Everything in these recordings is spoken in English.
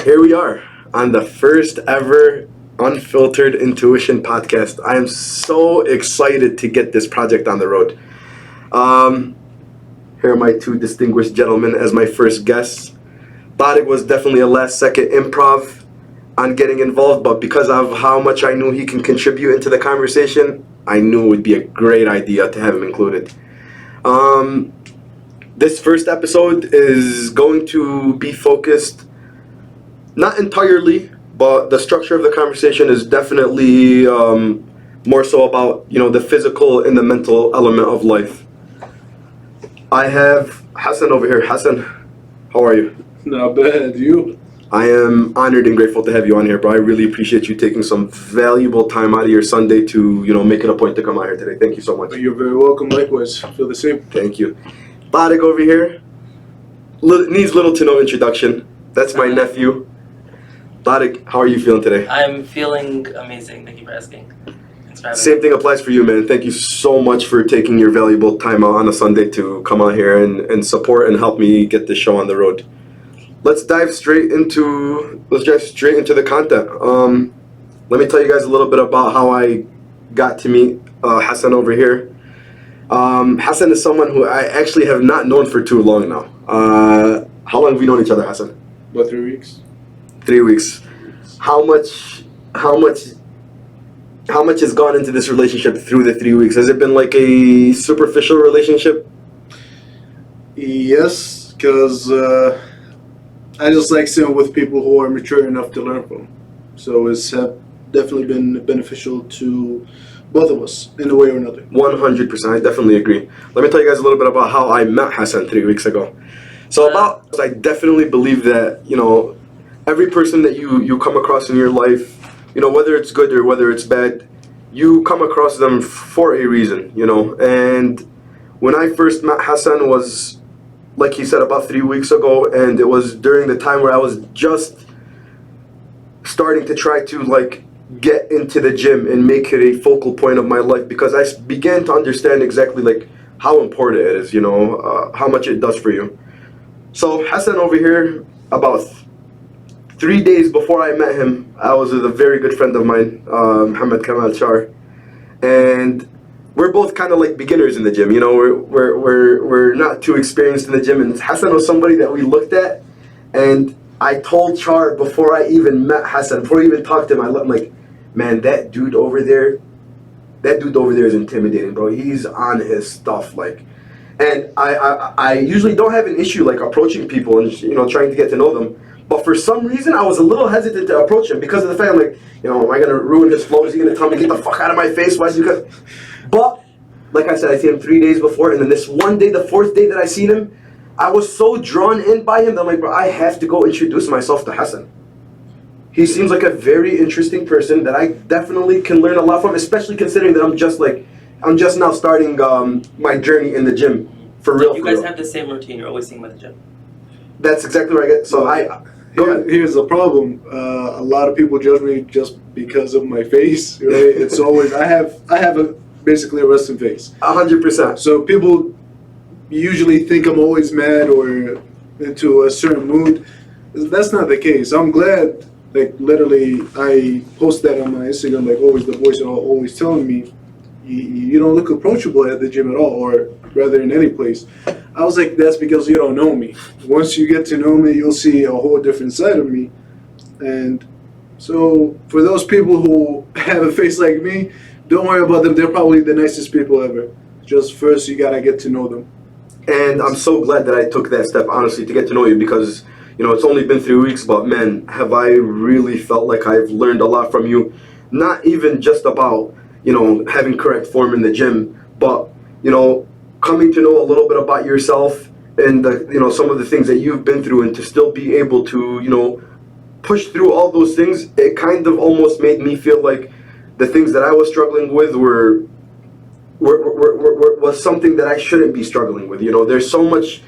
Here we are on the first ever Unfiltered Intuition podcast. I am so excited to get this project on the road. Here are my two distinguished gentlemen as my first guests. Tarik was definitely a last second improv on getting involved, but because of how much I knew he can contribute into the conversation, I knew it would be a great idea to have him included. This first episode is going to be focused, not entirely, but the structure of the conversation is definitely more so about, the physical and the mental element of life. I have Hassan over here. Hassan, how are you? Not bad, you? I am honored and grateful to have you on here, bro. I really appreciate you taking some valuable time out of your Sunday to, make it a point to come out here today. Thank you so much. You're very welcome, likewise. Feel the same. Thank you. Tarik over here needs little to no introduction. That's my nephew. Tarik, how are you feeling today? I'm feeling amazing. Thank you for asking. Thanks for having Same me. thing applies for you, man. Thank you so much for taking your valuable time out on a Sunday to come out here and support and help me get this show on the road. Let's dive straight into the content. Let me tell you guys a little bit about how I got to meet Hassan over here. Hassan is someone who I actually have not known for too long now. How long have we known each other, Hassan? About 3 weeks. 3 weeks. How much has gone into this relationship through the 3 weeks? Has it been like a superficial relationship? Yes, because I just like sitting with people who are mature enough to learn from. So it's definitely been beneficial to both of us in a way or another. 100%, I definitely agree. Let me tell you guys a little bit about how I met Hassan 3 weeks ago. I definitely believe that, every person that you come across in your life, whether it's good or whether it's bad, you come across them for a reason, And when I first met Hassan was, like he said, about 3 weeks ago, and it was during the time where I was just starting to try to get into the gym and make it a focal point of my life, because I began to understand exactly how important it is, how much it does for you. So Hassan over here, about 3 days before I met him, I was with a very good friend of mine, Muhammad Kamal Char, and we're both kind of like beginners in the gym. We're not too experienced in the gym, and Hassan was somebody that we looked at, and I told Char before I even met Hassan, before I even talked to him, I'm like, man, that dude over there is intimidating, bro. He's on his stuff, and I usually don't have an issue approaching people and trying to get to know them. But for some reason, I was a little hesitant to approach him because of the fact am I gonna ruin his flow? Is he gonna tell me get the fuck out of my face? Why is he gonna? But like I said, I seen him 3 days before, and then this one day, the fourth day that I seen him, I was so drawn in by him that I'm like, bro, I have to go introduce myself to Hassan. He seems like a very interesting person that I definitely can learn a lot from, especially considering that I'm just now starting my journey in the gym for real. You guys have the same routine. You're always seeing him at the gym. That's exactly what I get. So go ahead. Here's the problem. A lot of people judge me just because of my face. Right? It's always I have basically a resting face. 100%. So people usually think I'm always mad or into a certain mood. That's not the case. I'm glad. Literally, I post that on my Instagram. Always, the boys are always telling me, you don't look approachable at the gym at all, or rather in any place. I was like, that's because you don't know me. Once you get to know me, you'll see a whole different side of me. And so for those people who have a face like me, don't worry about them. They're probably the nicest people ever. Just first, you gotta get to know them. And I'm so glad that I took that step, honestly, to get to know you, because it's only been 3 weeks, but man, have I really felt like I've learned a lot from you. Not even just about having correct form in the gym, but coming to know a little bit about yourself and some of the things that you've been through, and to still be able to push through all those things. It kind of almost made me feel like the things that I was struggling with was something that I shouldn't be struggling with. There's so much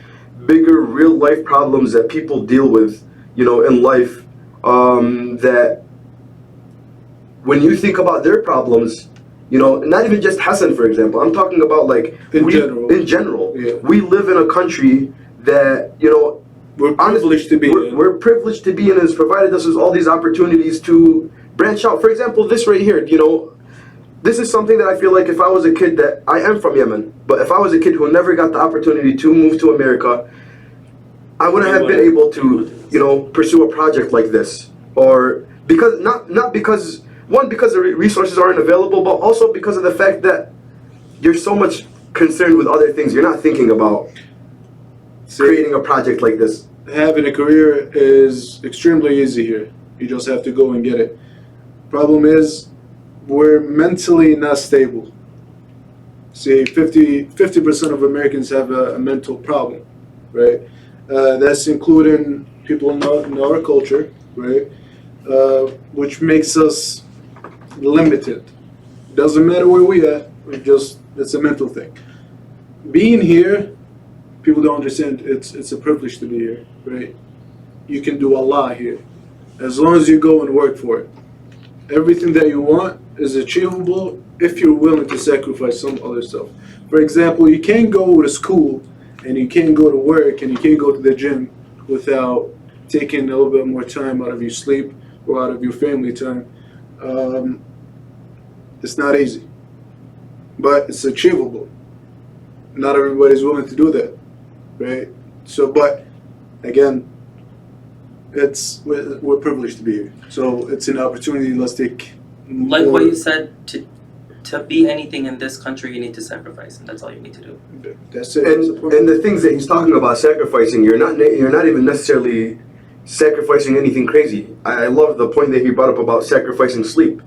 bigger real life problems that people deal with in life, that when you think about their problems, not even just Hassan, for example. I'm talking about in general. In general, Yeah. we live in a country that We're privileged to be in. We're privileged to be in, and it's provided us with all these opportunities to branch out. For example, this right here, this is something that I feel like if I was a kid that I am from Yemen, but if I was a kid who never got the opportunity to move to America, I wouldn't have been able to, pursue a project like this, or because not because the resources aren't available, but also because of the fact that you're so much concerned with other things. You're not thinking about creating a project like this. Having a career is extremely easy here. You just have to go and get it. Problem is, we're mentally not stable. See, 50% of Americans have a mental problem, right? That's including people in our culture, right? Which makes us limited. Doesn't matter where we at. It's a mental thing. Being here, people don't understand. It's a privilege to be here, right? You can do a lot here, as long as you go and work for it. Everything that you want is achievable if you're willing to sacrifice some other stuff. For example, you can't go to school and you can't go to work and you can't go to the gym without taking a little bit more time out of your sleep or out of your family time. It's not easy, but it's achievable. Not everybody's willing to do that, right? So, but again, we're privileged to be here. So it's an opportunity. Let's take Like what you said, to be anything in this country, you need to sacrifice, and that's all you need to do. That's it. And the things that he's talking about sacrificing, you're not even necessarily sacrificing anything crazy. I love the point that he brought up about sacrificing sleep.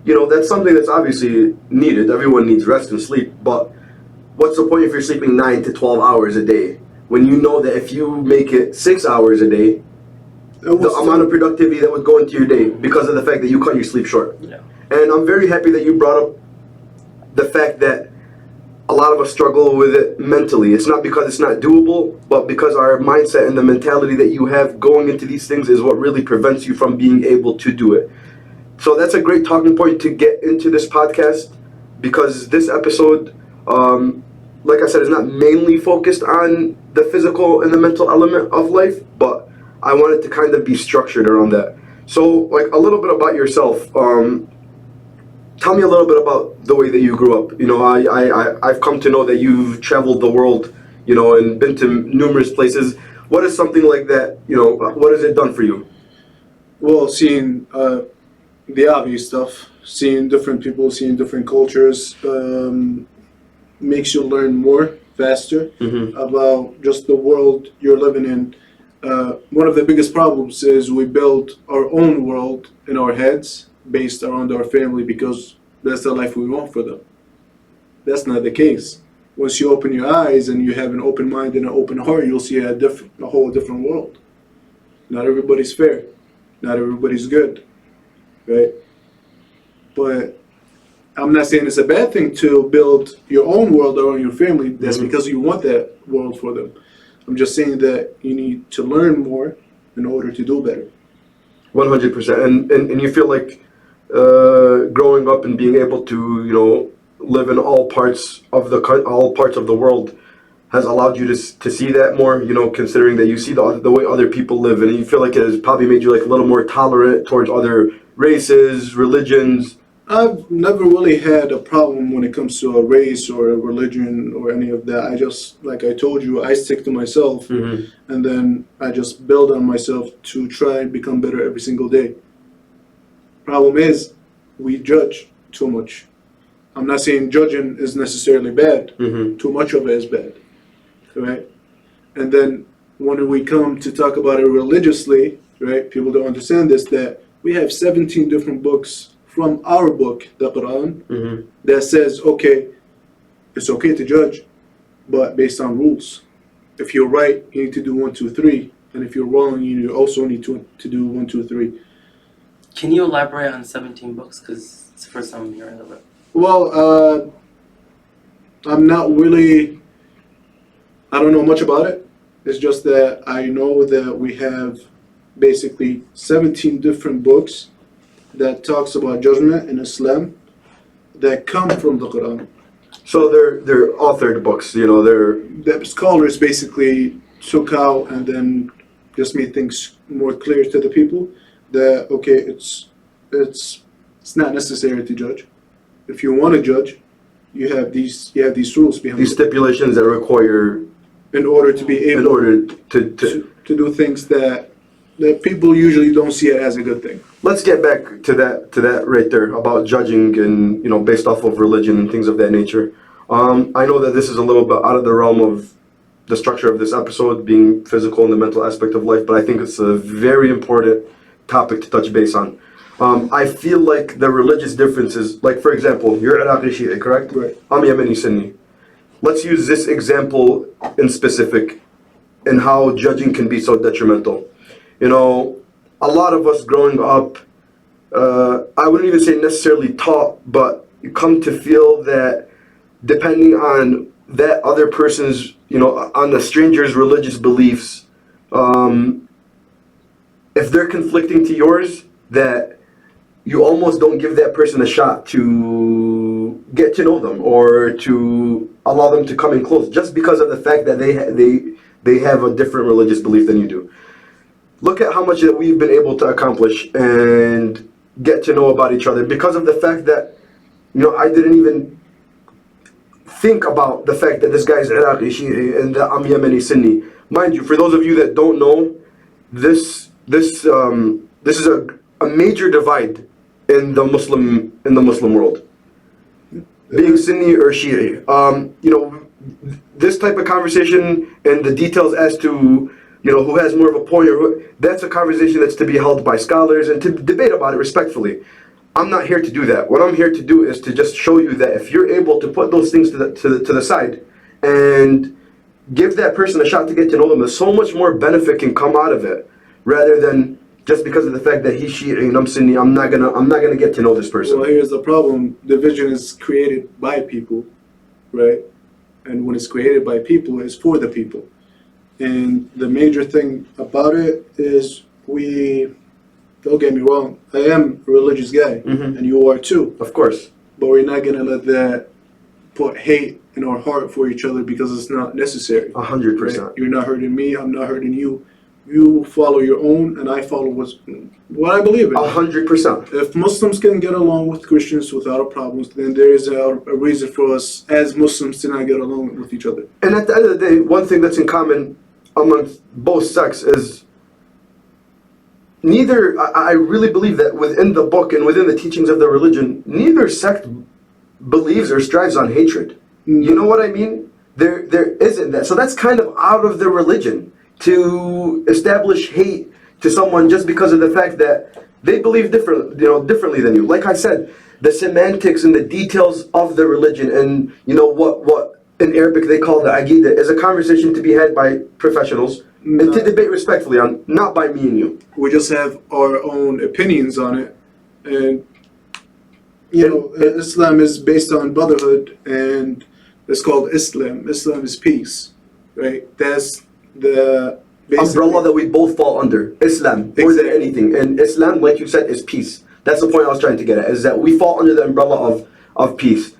That's something that's obviously needed. Everyone needs rest and sleep. But what's the point if you're sleeping 9 to 12 hours a day when you know that if you make it 6 hours a day, the amount of productivity that would go into your day because of the fact that you cut your sleep short. Yeah. And I'm very happy that you brought up the fact that a lot of us struggle with it mentally. It's not because it's not doable, but because our mindset and the mentality that you have going into these things is what really prevents you from being able to do it. So that's a great talking point to get into this podcast, because this episode, like I said, is not mainly focused on the physical and the mental element of life, but I wanted to kind of be structured around that. So, like, a little bit about yourself. Tell me a little bit about the way that you grew up. I've come to know that you've traveled the world, and been to numerous places. What is something like that, what has it done for you? Well, seeing the obvious stuff, seeing different people, seeing different cultures, makes you learn more faster about just the world you're living in. One of the biggest problems is we build our own world in our heads based around our family because that's the life we want for them. That's not the case. Once you open your eyes and you have an open mind and an open heart, you'll see a whole different world. Not everybody's fair. Not everybody's good, right? But I'm not saying it's a bad thing to build your own world around your family. That's because you want that world for them. I'm just saying that you need to learn more in order to do better. 100%. And you feel like growing up and being able to live in all parts of the world has allowed you to see that more. Considering that you see the way other people live, and you feel like it has probably made you like a little more tolerant towards other races, religions. I've never really had a problem when it comes to a race or a religion or any of that. I just, like I told you, I stick to myself, and then I just build on myself to try and become better every single day. Problem is, we judge too much. I'm not saying judging is necessarily bad. Too much of it is bad, right? And then when we come to talk about it religiously, right, people don't understand this, that we have 17 different books from our book, the Quran, that says, okay, it's okay to judge, but based on rules. If you're right, you need to do 1, 2, 3, and if you're wrong, you also need to do 1, 2, 3. Can you elaborate on 17 books? Because it's the first time I'm hearing of it. Well, I'm not really, I don't know much about it. It's just that I know that we have basically 17 different books that talks about judgment in Islam that come from the Quran. So they're authored books, they're... The scholars basically took out and then just made things more clear to the people that okay, it's not necessary to judge. If you want to judge, you have these rules behind These it stipulations that require in order to be able in order to to do things that people usually don't see it as a good thing. let's get back to that right there about judging and based off of religion and things of that nature. I know that this is a little bit out of the realm of the structure of this episode, being physical and the mental aspect of life, but I think it's a very important topic to touch base on. I feel like the religious differences, like for example, you're Iraqi Shia, correct? Right. I'm Yemeni Sunni. Let's use this example in specific and how judging can be so detrimental. A lot of us growing up, I wouldn't even say necessarily taught, but you come to feel that depending on that other person's, on the stranger's religious beliefs, if they're conflicting to yours, that you almost don't give that person a shot to get to know them or to allow them to come in close, just because of the fact that they have a different religious belief than you do. Look at how much that we've been able to accomplish and get to know about each other because of the fact that, I didn't even think about the fact that this guy is Iraqi Shi'i and that I'm Yemeni Sunni. Mind you, for those of you that don't know, this is a major divide in the Muslim world. Being Sunni or Shi'i. This type of conversation and the details as to who has more of a point, that's a conversation that's to be held by scholars and to debate about it respectfully. I'm not here to do that. What I'm here to do is to just show you that if you're able to put those things to the side and give that person a shot to get to know them, there's so much more benefit can come out of it, rather than just because of the fact that he's Shi'i and I'm Sunni, I'm not gonna get to know this person. Well, here's the problem: division is created by people, right? And when it's created by people, it's for the people. And the major thing about it is don't get me wrong, I am a religious guy, and you are too. Of course. But we're not going to let that put hate in our heart for each other because it's not necessary. 100%. Right? You're not hurting me, I'm not hurting you. You follow your own, and I follow what I believe in. 100%. If Muslims can get along with Christians without a problem, then there is a reason for us as Muslims to not get along with each other. And at the end of the day, one thing that's in common amongst both sects is I really believe that within the book and within the teachings of the religion, neither sect believes or strives on hatred. You know what I mean? There isn't that. So that's kind of out of the religion to establish hate to someone just because of the fact that they believe differently than you. Like I said, the semantics and the details of the religion and what in Arabic they call the aqidah is a conversation to be had by professionals and to debate respectfully on, not by me and you. We just have our own opinions on it, and Islam is based on brotherhood, and it's called Islam. Islam is peace, right? That's the umbrella that we both fall under. Islam, more than anything. And Islam, like you said, is peace. That's the point I was trying to get at, is that we fall under the umbrella of peace.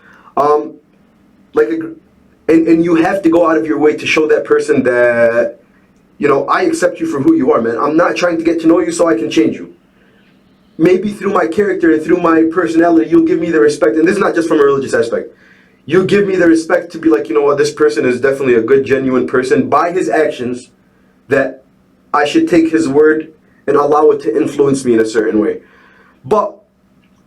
And you have to go out of your way to show that person that, I accept you for who you are, man. I'm not trying to get to know you so I can change you. Maybe through my character and through my personality, you'll give me the respect. And this is not just from a religious aspect. You give me the respect to be like, this person is definitely a good, genuine person by his actions, that I should take his word and allow it to influence me in a certain way. But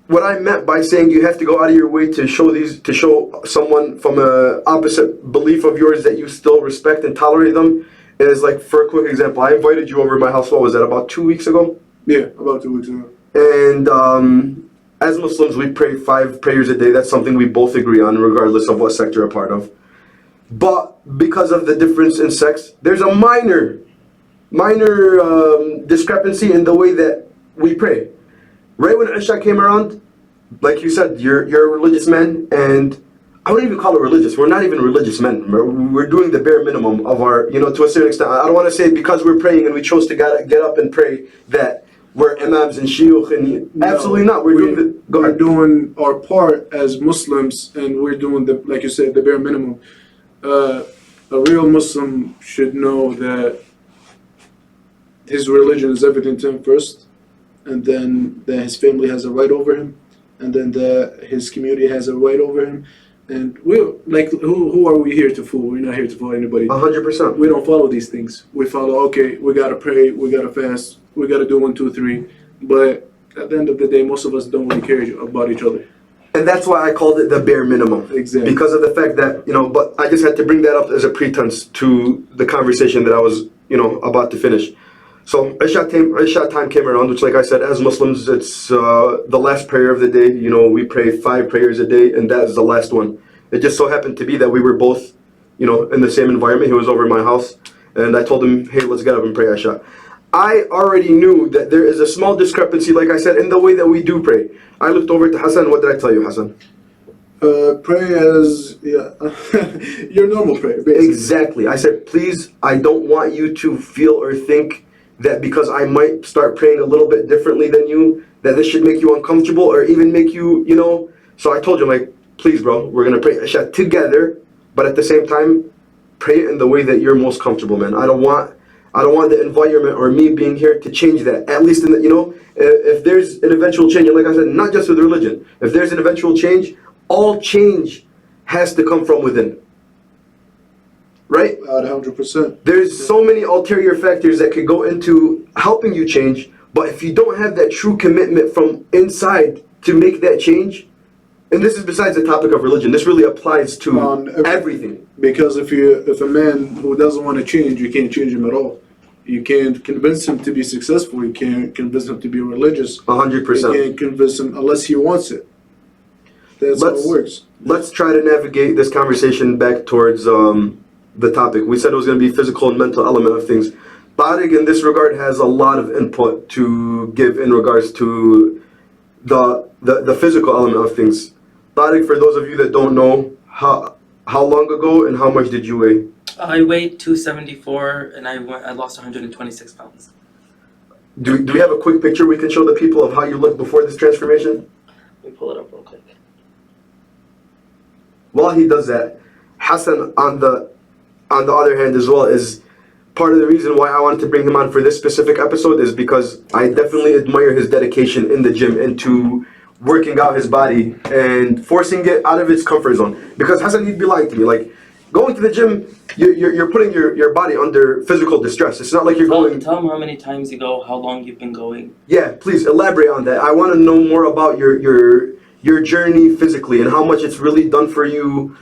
what I meant by saying you have to go out of your way to show someone from an opposite belief of yours that you still respect and tolerate them is, like, for a quick example, I invited you over to my house, what was that, about 2 weeks ago? Yeah, about 2 weeks ago. And as Muslims, we pray 5 prayers a day. That's something we both agree on, regardless of what sect you're a part of. But because of the difference in sects, there's a minor discrepancy in the way that we pray. Right when Isha came around, like you said, you're a religious man, and I wouldn't even call it religious. We're not even religious men. We're doing the bare minimum of our, to a certain extent. I don't want to say because we're praying and we chose to get up and pray that we're imams and shuyukh, and absolutely not. We're doing our part as Muslims, and we're doing like you said, the bare minimum. A real Muslim should know that his religion is everything to him first, and then that his family has a right over him, and then that his community has a right over him. And we're like, who are we here to fool? We're not here to fool anybody. 100%. We don't follow these things. We follow, okay, we gotta pray, we gotta fast, we gotta do 1, 2, 3. But at the end of the day, most of us don't really care about each other. And that's why I called it the bare minimum. Exactly. Because of the fact that, but I just had to bring that up as a pretense to the conversation that I was, about to finish. So Isha time came around, which, like I said, as Muslims, it's the last prayer of the day. We pray 5 prayers a day, and that is the last one. It just so happened to be that we were both, in the same environment. He was over at my house, and I told him, hey, let's get up and pray Isha. I already knew that there is a small discrepancy, like I said, in the way that we do pray. I looked over to Hassan. What did I tell you, Hassan? Pray as your normal prayer, basically. Exactly. I said, please, I don't want you to feel or think that because I might start praying a little bit differently than you, that this should make you uncomfortable or even make you, So I told you, like, please, bro, we're going to pray Isha together, but at the same time, pray it in the way that you're most comfortable, man. I don't want the environment or me being here to change that. At least in the, if there's an eventual change, and like I said, not just with religion, if there's an eventual change, all change has to come from within. Right? 100%. There's so many ulterior factors that could go into helping you change, but if you don't have that true commitment from inside to make that change, and this is besides the topic of religion, this really applies to everything. Because if a man who doesn't want to change, you can't change him at all. You can't convince him to be successful. You can't convince him to be religious. 100%. You can't convince him unless he wants it. That's how it works. Let's try to navigate this conversation back towards the topic. We said it was going to be physical and mental element of things. Tarik, in this regard, has a lot of input to give in regards to the physical element of things. Tarik, for those of you that don't know, how long ago and how much did you weigh? I weighed 274 and I lost 126 pounds. Do we have a quick picture we can show the people of how you looked before this transformation? Let me pull it up real quick. While he does that, Hassan on the other hand as well is part of the reason why I wanted to bring him on for this specific episode is because I definitely admire his dedication in the gym into working out his body and forcing it out of its comfort zone. Because Hassan, he'd be lying to me, like going to the gym, you're putting your body under physical distress. It's not like you're going. Tell them how many times you go, how long you've been going. Yeah, please elaborate on that. I want to know more about your journey physically and how much it's really done for you.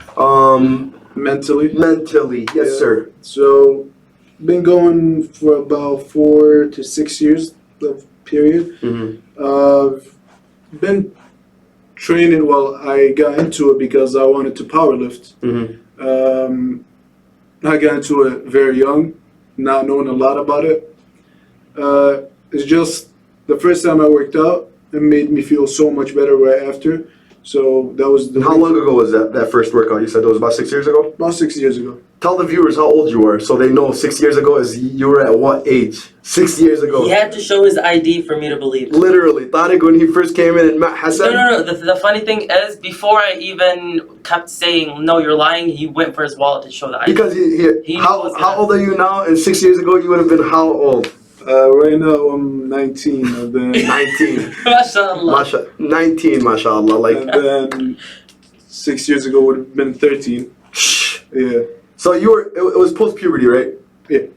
Mentally? Mentally, yes, sir. So, been going for about 4 to 6 years of period. Been training. Well, I got into it because I wanted to powerlift. I got into it very young, not knowing a lot about it. It's just the first time I worked out, it made me feel so much better right after. So that was the. And how long ago was that first workout? You said it was about 6 years ago? About 6 years ago. Tell the viewers how old you were so they know 6 years ago is you were at what age? 6 years ago. He had to show his ID for me to believe it. Literally. Tarik, when he first came in and met Hassan. No. The funny thing is, before I even kept saying, no, you're lying, he went for his wallet to show the ID. Because how old are you now? And 6 years ago you would have been how old? Right now I'm 19. And then 19. MashaAllah. 19, mashallah. Like. And then 6 years ago would have been 13. Yeah. So it was post-puberty, right? Yeah.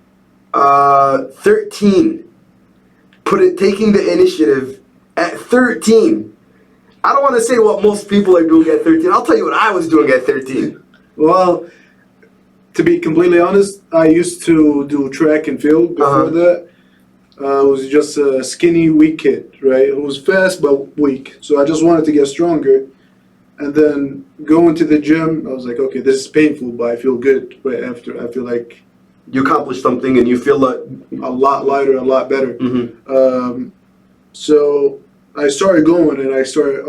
13. Taking the initiative at 13. I don't want to say what most people are doing at 13. I'll tell you what I was doing at 13. Well, to be completely honest, I used to do track and field before that. I was just a skinny, weak kid, right? Who was fast but weak. So I just wanted to get stronger. And then going to the gym, I was like, okay, this is painful, but I feel good right after. I feel like you accomplished something and you feel like a lot lighter, a lot better. So I started going and I started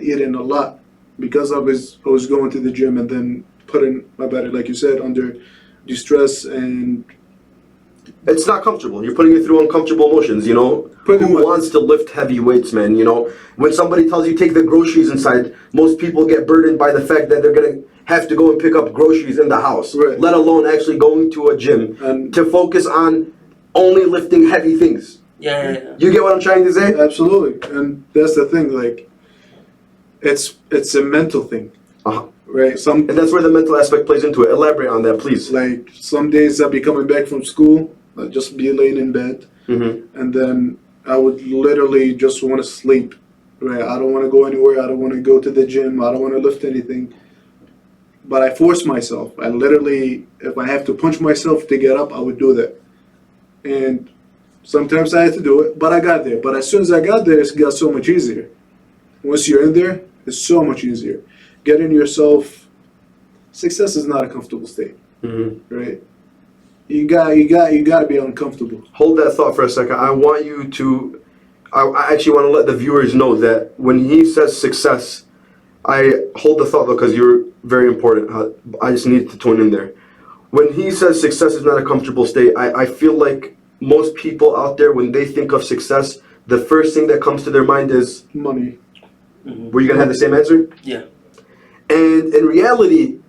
eating a lot because I was going to the gym and then putting my body, like you said, under distress, and it's not comfortable. You're putting it through uncomfortable emotions, you know? Who wants to lift heavy weights, man, you know? When somebody tells you take the groceries inside, most people get burdened by the fact that they're going to have to go and pick up groceries in the house, let alone actually going to a gym to focus on only lifting heavy things. Yeah. You get what I'm trying to say? Absolutely, and that's the thing. Like, it's a mental thing, Uh-huh. right? And that's where the mental aspect plays into it. Elaborate on that, please. Like, some days I'd be coming back from school, I'd just be laying in bed, and then I would literally just want to sleep. Right? I don't want to go anywhere. I don't want to go to the gym. I don't want to lift anything. But I force myself. I literally, if I have to punch myself to get up, I would do that. And sometimes I had to do it, but I got there. But as soon as I got there, it got so much easier. Once you're in there, it's so much easier. Getting yourself, success is not a comfortable state, right? You got to be uncomfortable. Hold that thought for a second. I want you to. I actually want to let the viewers know that when he says success, I hold the thought though because you're very important. I just need to tune in there. When he says success is not a comfortable state, I feel like most people out there, when they think of success, the first thing that comes to their mind is money. Were you gonna have the same answer? Yeah. And in reality,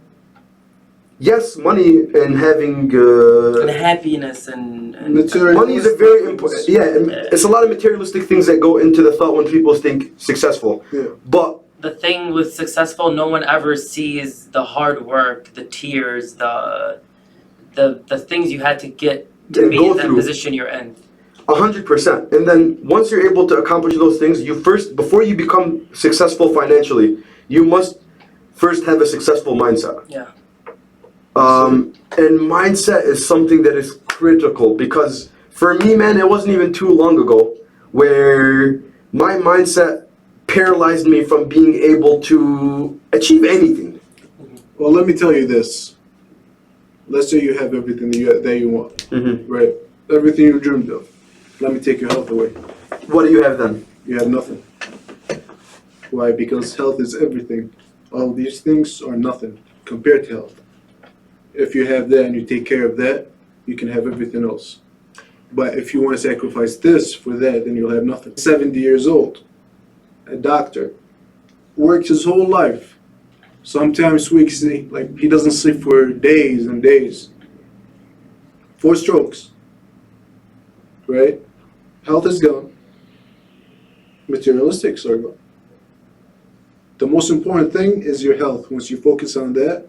yes, money and having And happiness and Material. money is a very important. Yeah, and it's a lot of materialistic things that go into the thought when people think successful. Yeah. But the thing with successful, no one ever sees the hard work, the tears, the things you had to get to And be go in that through. position you're in. 100%. And then once you're able to accomplish those things, before you become successful financially, you must first have a successful mindset. Yeah. And mindset is something that is critical because for me, man, it wasn't even too long ago where my mindset paralyzed me from being able to achieve anything. Well, let me tell you this. Let's say you have everything that you want, right? Everything you dreamed of. Let me take your health away. What do you have then? You have nothing. Why? Because health is everything. All these things are nothing compared to health. If you have that and you take care of that, you can have everything else. But if you want to sacrifice this for that, then you'll have nothing. 70 years old, a doctor, works his whole life. Sometimes weeks, like he doesn't sleep for days and days. 4 strokes, right? Health is gone. Materialistics are gone. The most important thing is your health. Once you focus on that,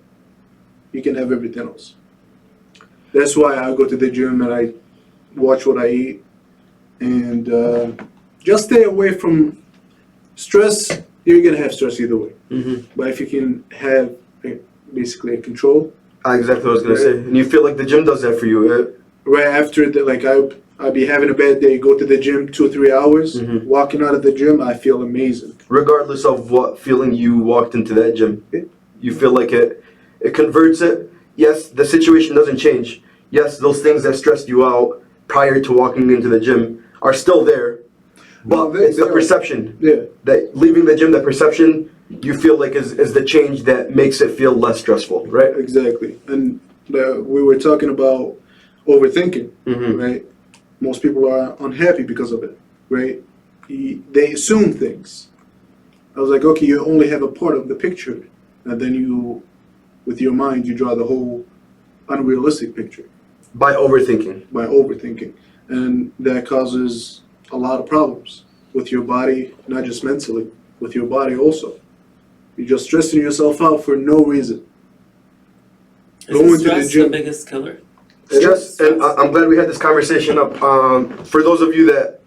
you can have everything else. That's why I go to the gym and I watch what I eat and just stay away from stress. You're gonna have stress either way. But if you can have basically a control. Exactly what I was gonna say. And you feel like the gym does that for you. Right after that, like I'd be having a bad day, go to the gym 2 or 3 hours, walking out of the gym, I feel amazing. Regardless of what feeling you walked into that gym, you feel like it converts it. Yes, the situation doesn't change. Yes, those things that stressed you out prior to walking into the gym are still there. But it's the perception. Yeah. That leaving the gym, the perception you feel like is the change that makes it feel less stressful, right? Exactly. And we were talking about overthinking, right? Most people are unhappy because of it, right? They assume things. I was like, okay, you only have a part of the picture. And then you, with your mind, you draw the whole unrealistic picture. By overthinking. By overthinking. And that causes a lot of problems with your body, not just mentally, with your body also. You're just stressing yourself out for no reason. Is stress the biggest killer? Stress, and I'm glad we had this conversation up. For those of you that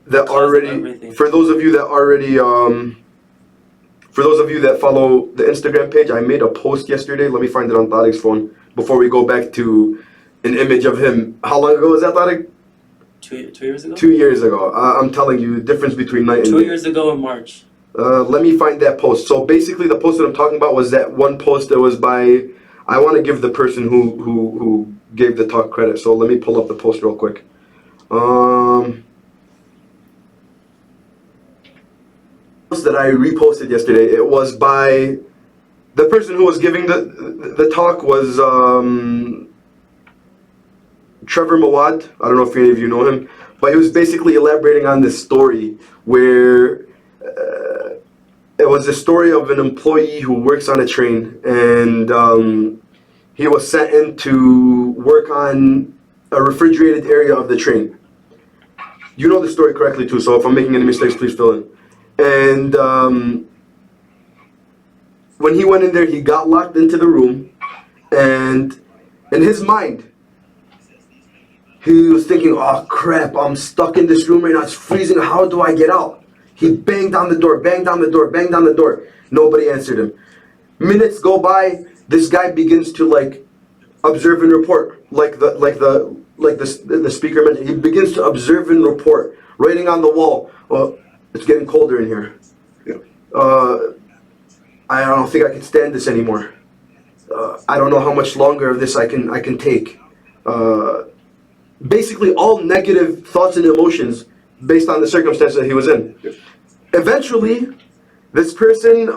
follow the Instagram page, I made a post yesterday. Let me find it on Tarik's phone before we go back to an image of him. How long ago was that, Tarik? 2 years ago? 2 years ago. I'm telling you, the difference between night and day. 2 years ago in March. Let me find that post. So basically, the post that I'm talking about was that one post that was by. I want to give the person who gave the talk credit. So let me pull up the post real quick. Post that I reposted yesterday. It was by the person who was giving the talk was Trevor Mawad. I don't know if any of you know him, but he was basically elaborating on this story where. It was a story of an employee who works on a train, and he was sent in to work on a refrigerated area of the train. You know the story correctly too, so if I'm making any mistakes, please fill in. And when he went in there, he got locked into the room, and in his mind, he was thinking, oh crap, I'm stuck in this room right now, it's freezing, how do I get out? He banged down the door, banged down the door, banged down the door. Nobody answered him. Minutes go by, this guy begins to like observe and report, like the speaker mentioned. He begins to observe and report, writing on the wall. Well, it's getting colder in here. I don't think I can stand this anymore. I don't know how much longer of this I can take. Basically, all negative thoughts and emotions based on the circumstances that he was in. Eventually, this person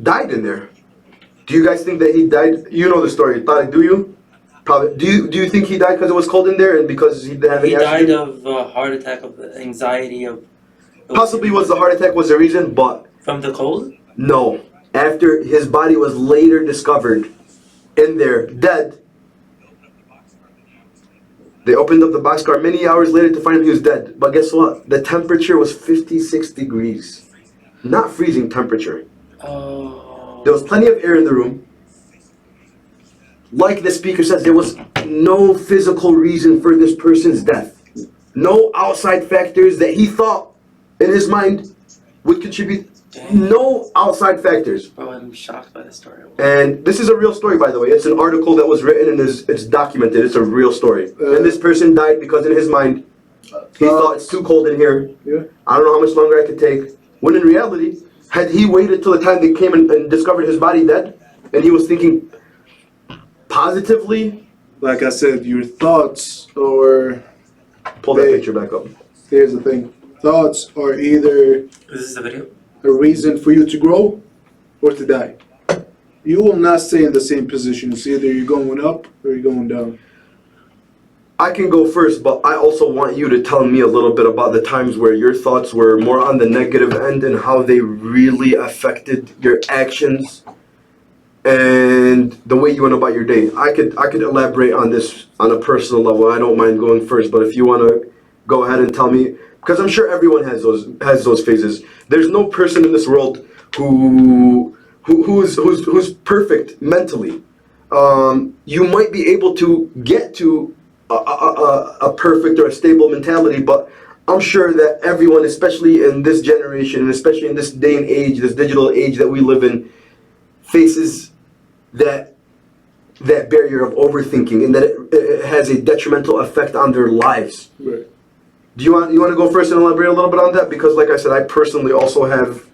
died in there. Do you guys think that he died? You know the story, Tarik, do you? Probably. Do you think he died because it was cold in there and because he didn't have any died oxygen? of a heart attack, of anxiety, of Possibly was the heart attack was the reason, but from the cold. no. After his body was later discovered in there, dead, they opened up the boxcar many hours later to find him he was dead. But guess what? The temperature was 56 degrees. Not freezing temperature. Oh. There was plenty of air in the room. Like the speaker says, there was no physical reason for this person's death. No outside factors that he thought in his mind would contribute. No outside factors. Bro, I'm shocked by the story. And this is a real story, by the way. It's an article that was written and it's documented. It's a real story. And this person died because in his mind, he thought it's too cold in here. Yeah. I don't know how much longer I could take. When in reality, had he waited till the time they came and discovered his body dead, and he was thinking positively. Like I said, your thoughts or Pull that picture back up. here's the thing. Thoughts are either Is this the video? a reason for you to grow or to die. You will not stay in the same position. It's either you're going up or you're going down. I can go first, but I also want you to tell me a little bit about the times where your thoughts were more on the negative end and how they really affected your actions and the way you went about your day. I could elaborate on this on a personal level. I don't mind going first, but if you want to go ahead and tell me, because I'm sure everyone has those phases. There's no person in this world who's perfect mentally. You might be able to get to a perfect or a stable mentality, but I'm sure that everyone, especially in this generation, and especially in this day and age, this digital age that we live in, faces that barrier of overthinking, and that it has a detrimental effect on their lives. Right. Do you want to go first and elaborate a little bit on that? Because, like I said, I personally also have.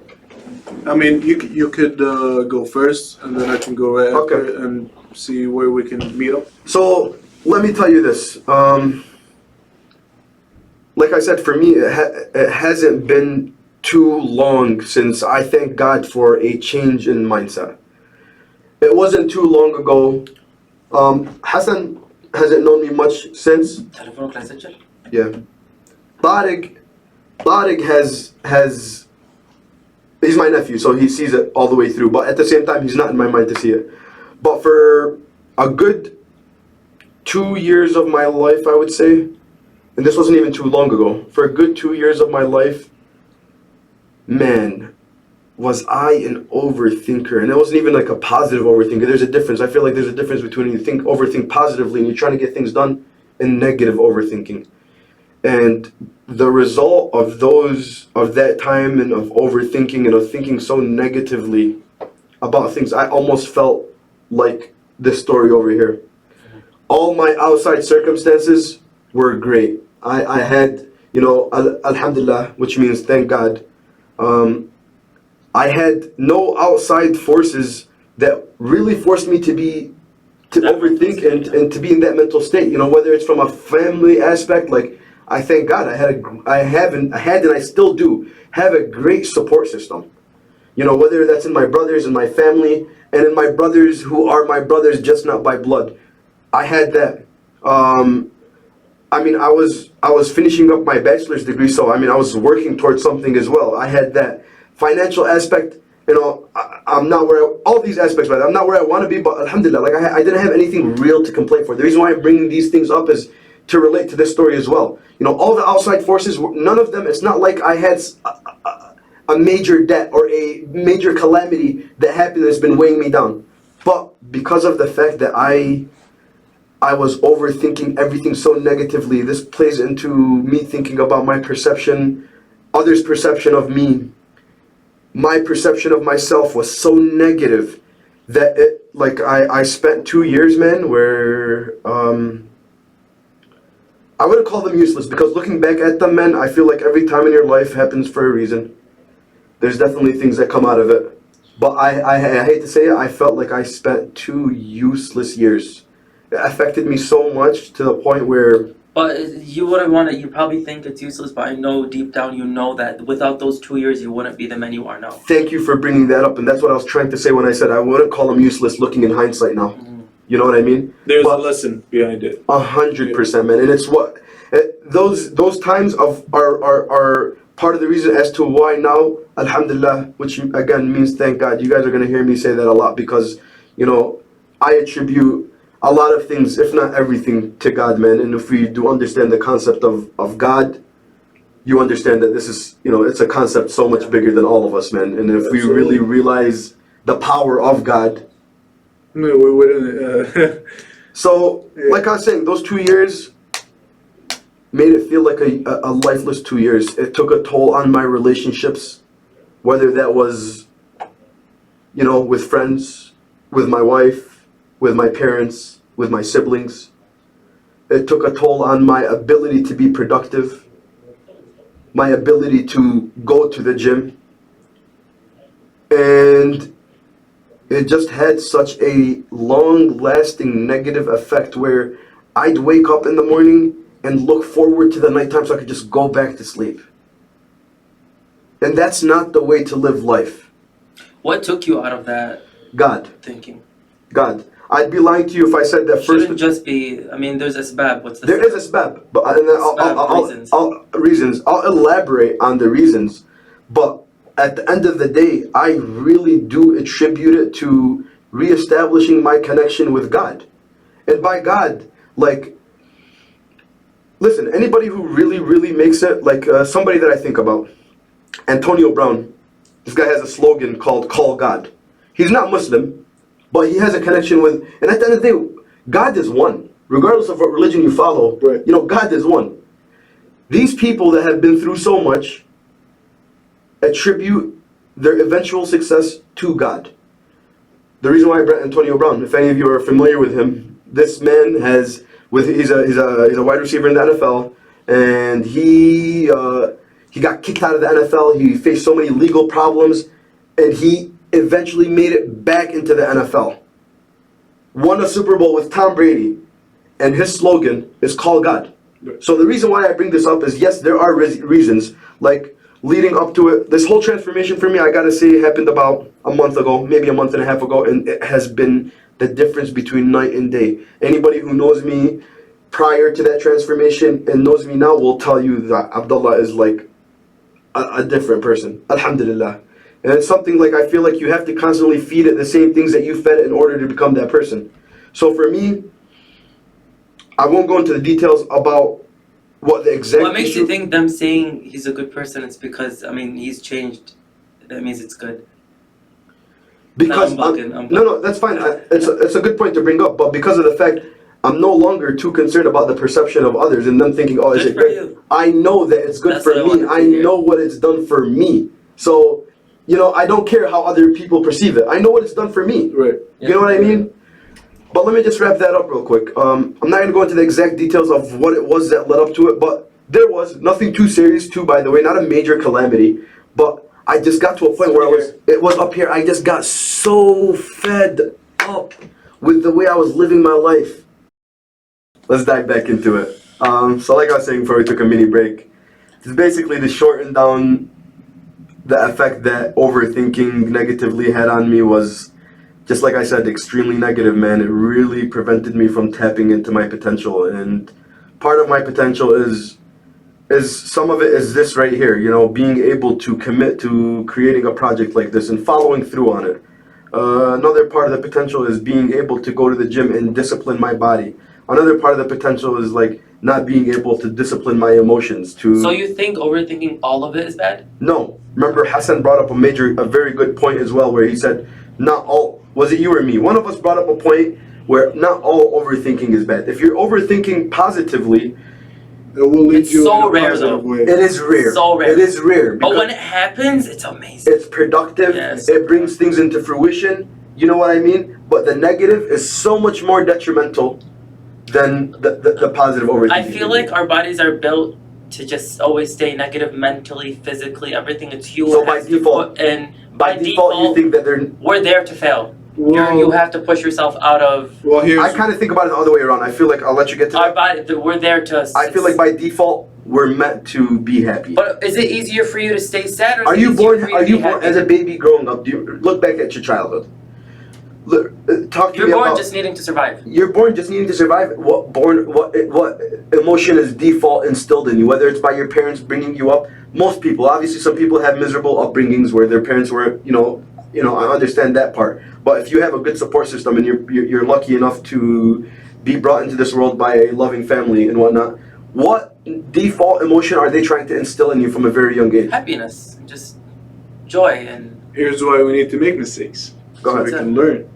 I mean, you could go first, and then I can go right after Okay. and see where we can meet up. So let me tell you this. Like I said, for me, it hasn't been too long since I thank God for a change in mindset. It wasn't too long ago. Hassan hasn't known me much since. Yeah. Tarik has he's my nephew, so he sees it all the way through. But at the same time, he's not in my mind to see it. But for a good 2 years of my life, I would say, and this wasn't even too long ago, for a good 2 years of my life, man, was I an overthinker. And it wasn't even like a positive overthinker. There's a difference. I feel like there's a difference between you overthink positively and you're trying to get things done, and negative overthinking. And the result of that time and of overthinking and of thinking so negatively about things, I almost felt like this story over here. All my outside circumstances were great. I had, alhamdulillah, which means thank God. I had no outside forces that really forced me to overthink and to be in that mental state. Whether it's from a family aspect, like, I thank God I had and I still do have a great support system. Whether that's in my brothers and my family, and in my brothers who are my brothers just not by blood. I had that. I was finishing up my bachelor's degree, so I was working towards something as well. I had that financial aspect. I'm not where all these aspects, right? I'm not where I want to be, but alhamdulillah, like I didn't have anything real to complain for. The reason why I'm bringing these things up is to relate to this story as well. You know, all the outside forces, none of them, it's not like I had a major debt or a major calamity that happened that's been weighing me down. But because of the fact that I was overthinking everything so negatively, this plays into me thinking about my perception, others' perception of me. My perception of myself was so negative that I spent 2 years, man, where I wouldn't call them useless, because looking back at them, man, I feel like every time in your life happens for a reason. There's definitely things that come out of it. But I hate to say it, I felt like I spent 2 useless years. It affected me so much to the point where... But you wouldn't want to, you probably think it's useless, but I know deep down you know that without those 2 years you wouldn't be the man you are now. Thank you for bringing that up, and that's what I was trying to say when I said I wouldn't call them useless looking in hindsight now. Mm. You know what I mean? There's a lesson behind it. 100%, man. And it's what... Those times are part of the reason as to why now, alhamdulillah, which again means thank God. You guys are going to hear me say that a lot because, you know, I attribute a lot of things, if not everything, to God, man. And if we do understand the concept of God, you understand that this is, you know, it's a concept so much bigger than all of us, man. And if we really realize the power of God, no, we wouldn't. So, like I was saying, those 2 years made it feel like a lifeless 2 years. It took a toll on my relationships, whether that was, you know, with friends, with my wife, with my parents, with my siblings. It took a toll on my ability to be productive, my ability to go to the gym. And it just had such a long-lasting negative effect where I'd wake up in the morning and look forward to the nighttime so I could just go back to sleep. And that's not the way to live life. What took you out of that God. thinking? God. I'd be lying to you if I said that first. Shouldn't just be, I mean, there's asbab. What's the There is asbab, but reasons. I'll elaborate on the reasons. But at the end of the day, I really do attribute it to reestablishing my connection with God. And by God, like, listen, anybody who really, really makes it, like somebody that I think about, Antonio Brown, this guy has a slogan called Call God. He's not Muslim, but he has a connection with, and at the end of the day, God is one. Regardless of what religion you follow, right. You know, God is one. These people that have been through so much attribute their eventual success to God. The reason why I brought Antonio Brown, if any of you are familiar with him, this man has, he's a wide receiver in the NFL, and he got kicked out of the NFL. He faced so many legal problems, and he eventually made it back into the NFL. Won a Super Bowl with Tom Brady, and his slogan is Call God. So the reason why I bring this up is, yes, there are reasons, like leading up to it. This whole transformation for me, I gotta say, happened about a month ago, maybe a month and a half ago, and it has been the difference between night and day. Anybody who knows me prior to that transformation and knows me now will tell you that Abdullah is like a different person. Alhamdulillah. And it's something like I feel like you have to constantly feed it the same things that you fed it in order to become that person. So for me, I won't go into the details about what the exact What makes issue... you think them saying he's a good person? It's because, I mean, he's changed. That means it's good. Because I'm bugging. no, that's fine. It's a good point to bring up, but because of the fact I'm no longer too concerned about the perception of others and them thinking, oh, is it good? You. I know that it's good That's for what me. I know what it's done for me. So, you know, I don't care how other people perceive it. I know what it's done for me. Right. You know what I mean? But let me just wrap that up real quick. I'm not going to go into the exact details of what it was that led up to it, but there was nothing too serious too, by the way, not a major calamity, but I just got to a point where it was up here. I just got so fed up with the way I was living my life. Let's dive back into it. So like I was saying before we took a mini break, it's basically to shorten down the effect that overthinking negatively had on me was, just like I said, extremely negative, man. It really prevented me from tapping into my potential. And part of my potential is some of it is this right here, you know, being able to commit to creating a project like this and following through on it. Another part of the potential is being able to go to the gym and discipline my body. Another part of the potential is like not being able to discipline my emotions. So you think overthinking all of it is bad? No. Remember, Hassan brought up a very good point as well, where he said, not all, was it you or me? One of us brought up a point where not all overthinking is bad. If you're overthinking positively, it will lead It's you so in a rare, positive though. way. it is rare. So rare. It is rare. But because when it happens, it's amazing. it's productive, Yes. it brings things into fruition, you know what I mean? But the negative is so much more detrimental than the positive overthinking. I feel like our bodies are built to just always stay negative mentally, physically, everything. It's you So by has to default- put in. by default, you think that they're. we're there to fail. Well, You have to push yourself out of well, here's I kind of think about it the other way around. I feel like I'll let you get to our that. body. We're there to. I feel like by default, we're meant to be happy. But is it easier for you to stay sad, or is Are it you easier born? for Are to you be born happy? as a baby growing up? Do you look back at your childhood? Look, talk to You're me born about. just needing to survive. You're born just needing to survive. What emotion is default instilled in you? Whether it's by your parents bringing you up. Most people, obviously, some people have miserable upbringings where their parents were, I understand that part. But if you have a good support system and you're lucky enough to be brought into this world by a loving family and whatnot, what default emotion are they trying to instill in you from a very young age? Happiness, just joy, and here's why we need to make mistakes. Go So ahead. we can learn.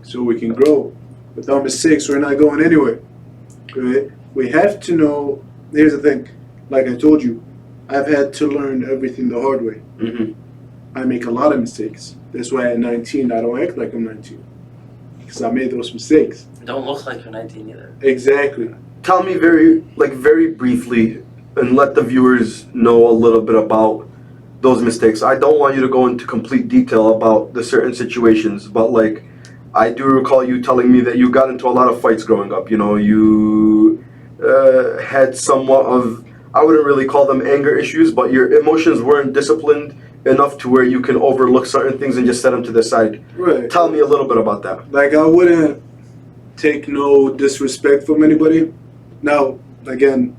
So we can grow. Without mistakes, we're not going anywhere. Right? We have to know. Here's the thing. Like I told you, I've had to learn everything the hard way. Mm-hmm. I make a lot of mistakes. That's why at 19, I don't act like I'm 19. Because I made those mistakes. don't look like you're 19 either. Exactly. Tell me very briefly, and let the viewers know a little bit about those mistakes. I don't want you to go into complete detail about the certain situations, but like, I do recall you telling me that you got into a lot of fights growing up. You had somewhat of, I wouldn't really call them anger issues, but your emotions weren't disciplined enough to where you can overlook certain things and just set them to the side. Right. Tell me a little bit about that. Like, I wouldn't take no disrespect from anybody. Now, again,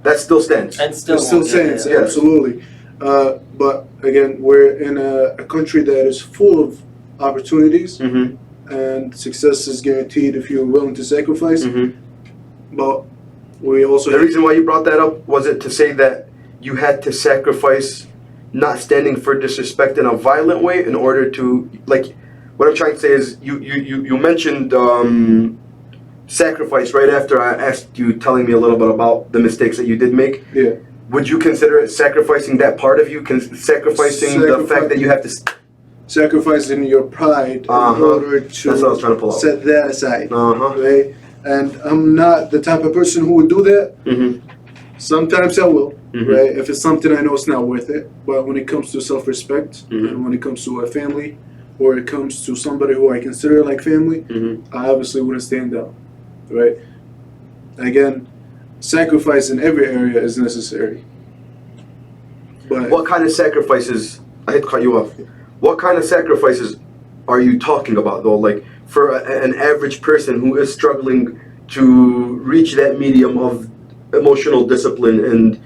That still stands. And still, it still won't, stands, yeah. absolutely. But again, we're in a country that is full of opportunities, Mm-hmm. and success is guaranteed if you're willing to sacrifice. Mm-hmm. But we also The reason why you brought that up was it to say that you had to sacrifice not standing for disrespect in a violent way in order to, like, what I'm trying to say is you mentioned sacrifice right after I asked you, telling me a little bit about the mistakes that you did make. Yeah. Would you consider it sacrificing that part of you, sacrificing the fact that you have to? Sacrificing your pride in order to That's what I was trying to pull up. set that aside, Uh-huh. right? And I'm not the type of person who would do that. Mm-hmm. Sometimes I will, Mhm. right? If it's something I know it's not worth it. But when it comes to self-respect, Mhm. and when it comes to a family, or it comes to somebody who I consider like family, Mm-hmm. I obviously wouldn't stand down, right? Again, sacrifice in every area is necessary. But What kind of sacrifices? I hate to cut you off. What kind of sacrifices are you talking about, though? Like, for an average person who is struggling to reach that medium of emotional discipline, and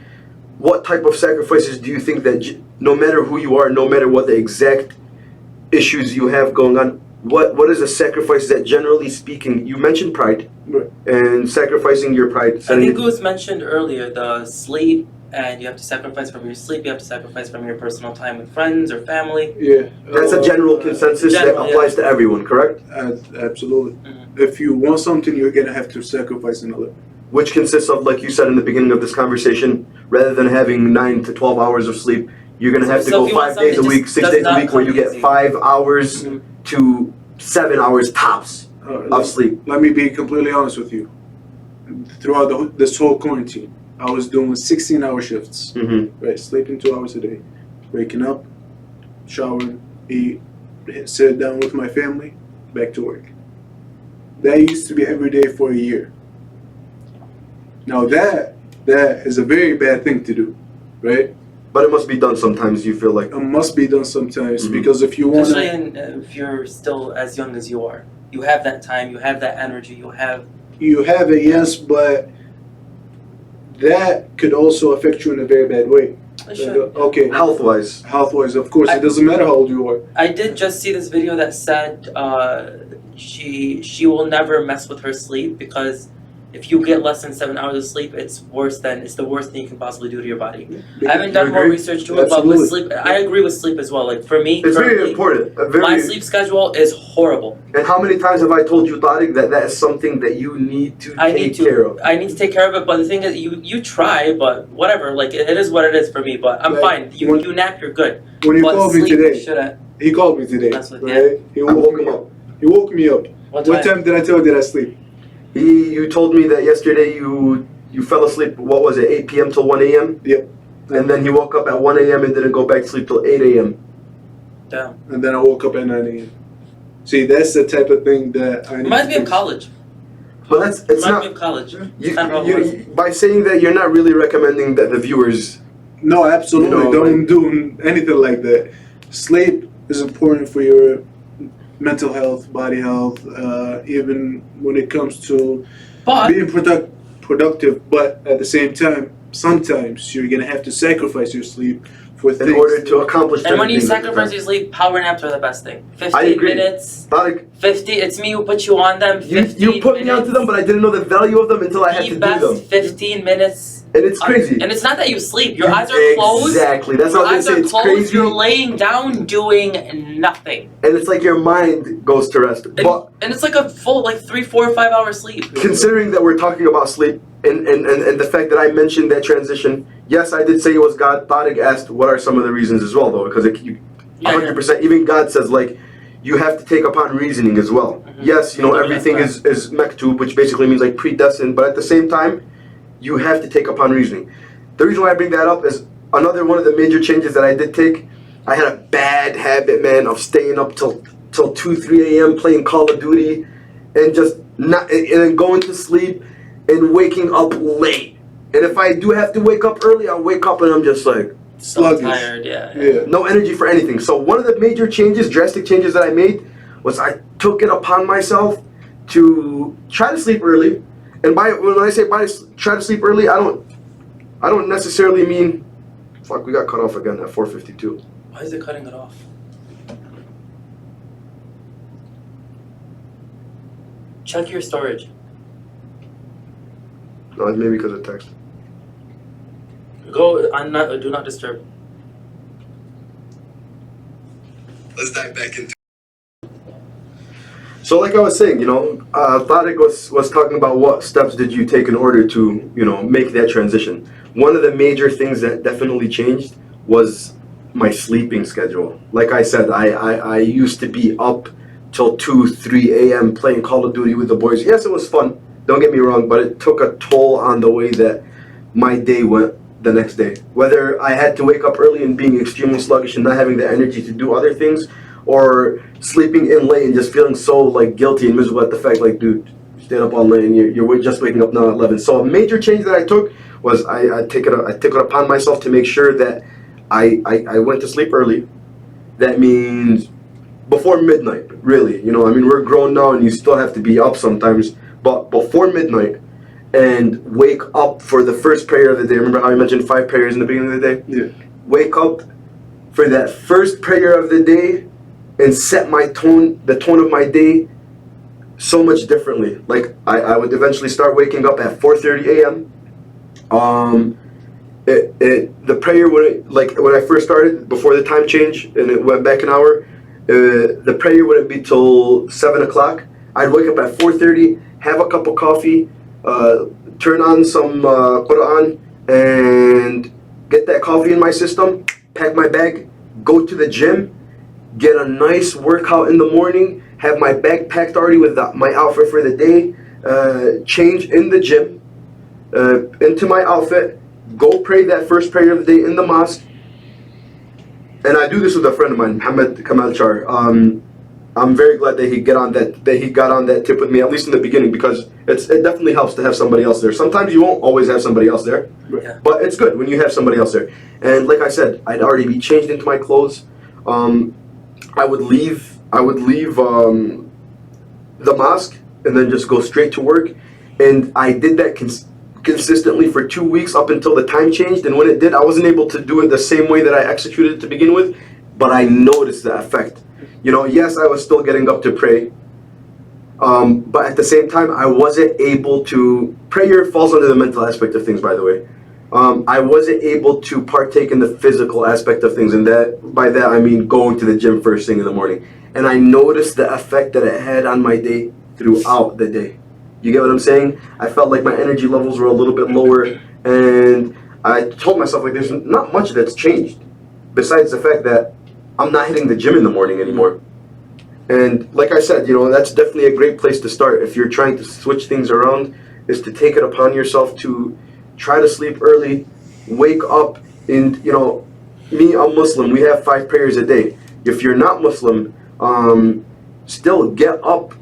what type of sacrifices do you think that no matter who you are, no matter what the exact issues you have going on, what is a sacrifice that, generally speaking, you mentioned pride, Right. and sacrificing your pride? I think it was mentioned earlier, the sleep, and you have to sacrifice from your sleep, you have to sacrifice from your personal time with friends or family. yeah, That's a general consensus that general, applies to everyone, correct? Absolutely. Mhm. If you want something, you're gonna have to sacrifice another. Which consists of, like you said in the beginning of this conversation, rather than having 9 to 12 hours of sleep, you're going to have to So go if you want 5 days a something, week, just 6 does days a not week, where you come get easy. 5 hours Mhm. to 7 hours tops of sleep. Let me be completely honest with you. Throughout this whole quarantine, I was doing 16-hour shifts. Mm-hmm. Right, sleeping 2 hours a day, waking up, showering, eat, sit down with my family, back to work. That used to be every day for a year. Now that is a very bad thing to do, right? But it must be done sometimes, you feel like. It must be done sometimes Mhm. because if you want Especially to, if you're still as young as you are. You have that time, you have that energy, you have... you have it, yes, but that could also affect you in a very bad way. It should. Okay, Health-wise. health-wise, of course, it doesn't matter how old you are. I did just see this video that said she will never mess with her sleep because if you get less than 7 hours of sleep, it's the worst thing you can possibly do to your body. I haven't done more research to it, but with sleep, I agree with sleep as well. Like for me, it's very important. My sleep schedule is horrible. And how many times have I told you, Tarik, that is something that you need to take care of? I need to take care of it, but the thing is, you try, but whatever. Like it is what it is for me. But I'm fine. You nap, you're good. When he called me today, he called me today. That's what, right? He woke me up. He woke me up. What time did I tell you that I sleep? You told me that yesterday you fell asleep, what was it, 8 p.m. till 1 a.m.? Yep. And then you woke up at 1 a.m. and didn't go back to sleep till 8 a.m. Damn. And then I woke up at 9 a.m. See, that's the type of thing that I need. Reminds me of college. But it's Reminds not. Me of college. By saying that, you're not really recommending that the viewers. No, absolutely. Don't do anything like that. Sleep is important for your mental health, body health, even when it comes to being productive. But at the same time, sometimes you're gonna have to sacrifice your sleep for things in order to accomplish. And when you sacrifice your sleep, power naps are the best thing. 15 minutes. Like 50. It's me who put you on them. You put me onto them, but I didn't know the value of them until I had to do them. 15 minutes. And it's crazy. And it's not that you sleep. Your eyes are closed. Exactly. That's what I was gonna say. It's crazy. You're laying down doing nothing. And it's like your mind goes to rest. And it's like a full 3, 4, 5 hour sleep. Considering that we're talking about sleep and the fact that I mentioned that transition, yes, I did say it was God. Tarik asked what are some of the reasons as well, though, because 100%, even God says, you have to take upon reasoning as well. Mm-hmm. Yes, everything is mektub, which basically means predestined, but at the same time, you have to take upon reasoning. The reason why I bring that up is another one of the major changes that I did take. I had a bad habit, man, of staying up till 2, 3 a.m. playing Call of Duty and just not, and then going to sleep and waking up late. And if I do have to wake up early, I'll wake up and I'm just so tired, yeah. No energy for anything. So one of the major changes, drastic changes that I made was I took it upon myself to try to sleep early. And when I say try to sleep early, I don't necessarily mean, fuck, we got cut off again at 4:52. Why is it cutting it off? Check your storage. No, it's maybe because of text. Go on do not disturb. Let's dive back into. So like I was saying, Tarik was talking about what steps did you take in order to, make that transition. One of the major things that definitely changed was my sleeping schedule. Like I said, I used to be up till 2, 3 a.m. playing Call of Duty with the boys. Yes, it was fun, don't get me wrong, but it took a toll on the way that my day went the next day. Whether I had to wake up early and being extremely sluggish and not having the energy to do other things, or sleeping in late and just feeling so guilty and miserable at the fact dude, you stayed up all night and you're just waking up now at 11. So a major change that I took was I took it upon myself to make sure that I went to sleep early. That means before midnight, really. We're grown now and you still have to be up sometimes, but before midnight, and wake up for the first prayer of the day. Remember how I mentioned 5 prayers in the beginning of the day? Yeah. Wake up for that first prayer of the day and set the tone of my day so much differently. I would eventually start waking up at 4:30 a.m. The prayer when I first started before the time change and it went back an hour, the prayer wouldn't be till 7 o'clock. I'd wake up at 4:30, have a cup of coffee, turn on some Quran and get that coffee in my system, pack my bag, go to the gym, get a nice workout in the morning, have my bag packed already with my outfit for the day, change in the gym, into my outfit, go pray that first prayer of the day in the mosque. And I do this with a friend of mine, Mohammed Kamal Char. I'm very glad that he got on that tip with me, at least in the beginning, because it definitely helps to have somebody else there. Sometimes you won't always have somebody else there, but it's good when you have somebody else there. And like I said, I'd already be changed into my clothes. I would leave the mosque and then just go straight to work. And I did that consistently for 2 weeks up until the time changed. And when it did, I wasn't able to do it the same way that I executed it to begin with, but I noticed the effect. Yes, I was still getting up to pray, But at the same time, I wasn't able to. Prayer falls under the mental aspect of things, by the way. I wasn't able to partake in the physical aspect of things, and that by that I mean going to the gym first thing in the morning. And I noticed the effect that it had on my day throughout the day. You get what I'm saying? I felt like my energy levels were a little bit lower, and I told myself like there's not much that's changed, besides the fact that I'm not hitting the gym in the morning anymore. And like I said, that's definitely a great place to start if you're trying to switch things around, is to take it upon yourself to try to sleep early, wake up, and me, I'm Muslim. We have 5 prayers a day. If you're not Muslim, still get up,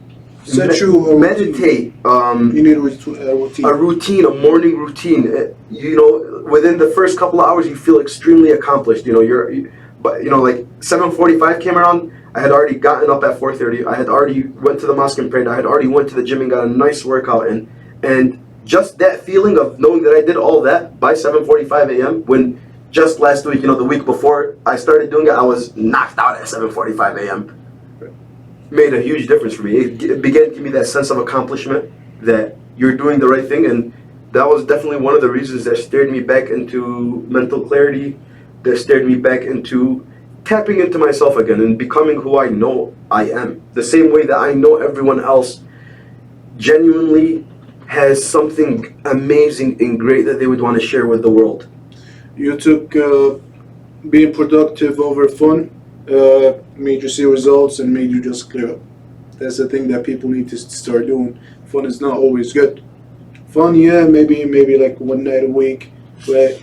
meditate. You need a routine. A routine, a morning routine. Within the first couple of hours, you feel extremely accomplished. But like 7:45 came around. I had already gotten up at 4:30. I had already went to the mosque and prayed. I had already went to the gym and got a nice workout in. And just that feeling of knowing that I did all that by 7:45 a.m. when just last week, the week before I started doing it, I was knocked out at 7:45 a.m. made a huge difference for me. It began to give me that sense of accomplishment that you're doing the right thing, and that was definitely one of the reasons that steered me back into mental clarity, that steered me back into tapping into myself again and becoming who I know I am. The same way that I know everyone else genuinely has something amazing and great that they would want to share with the world. You took being productive over fun, made you see results and made you just clear up. That's the thing that people need to start doing. Fun is not always good. Fun, yeah, maybe like one night a week, but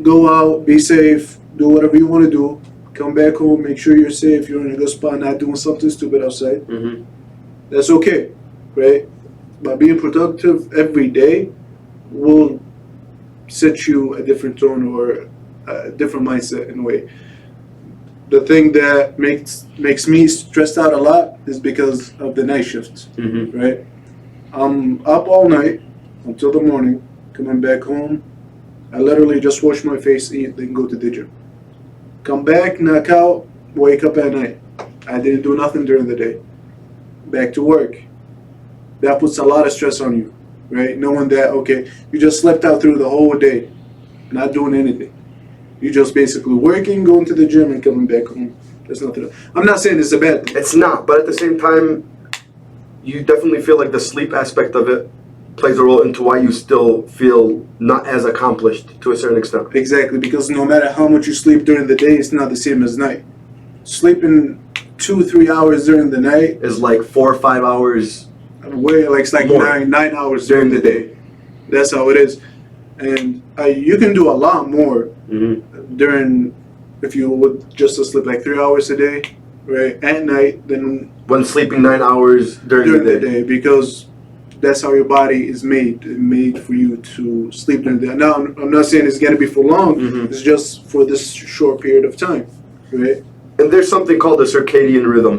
go out, be safe, do whatever you want to do. Come back home, make sure you're safe, you're in a good spot, not doing something stupid outside. Mm-hmm. That's okay, right? But being productive every day will set you a different tone or a different mindset in a way. The thing that makes me stressed out a lot is because of the night shifts, Mm-hmm. right? I'm up all night until the morning, coming back home. I literally just wash my face, eat, then go to the gym. Come back, knock out, wake up at night. I didn't do nothing during the day. Back to work. That puts a lot of stress on you, right? Knowing that, okay, you just slept out through the whole day, not doing anything. You're just basically working, going to the gym, and coming back home. There's nothing. I'm not saying it's a bad thing. It's not, but at the same time, you definitely feel like the sleep aspect of it plays a role into why you still feel not as accomplished to a certain extent. Exactly, because no matter how much you sleep during the day, it's not the same as night. Sleeping 2-3 hours during the night Is like 4 or 5 hours it's like more. 9 hours during the day. That's how it is. And you can do a lot more Mm-hmm. during, if you would just sleep like 3 hours a day, right, at night, than When sleeping 9 hours during the day. because that's how your body is made for you to sleep during the day. Now, I'm not saying it's going to be for long. Mhm. It's just for this short period of time, right? And there's something called the circadian rhythm.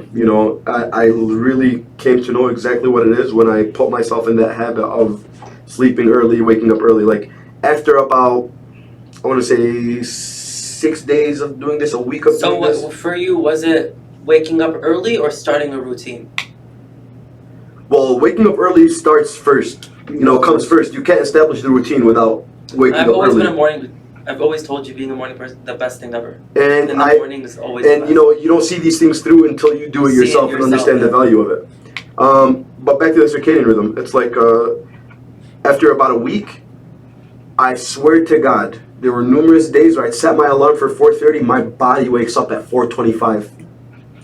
I really came to know exactly what it is when I put myself in that habit of sleeping early, waking up early. Like after about, I want to say 6 days of doing this, a week of doing this. So for you, was it waking up early or starting a routine? Well, waking up early starts first. Comes first. You can't establish the routine without waking I've up always early. been a morning. I've always told you being a morning person the best thing ever. And In the morning is always the best. you don't see these things through until you do it See it yourself and understand yourself, the value of it. But back to the circadian rhythm, it's like after about a week, I swear to God, there were numerous days where I'd set my alarm for 4:30. My body wakes up at 4:25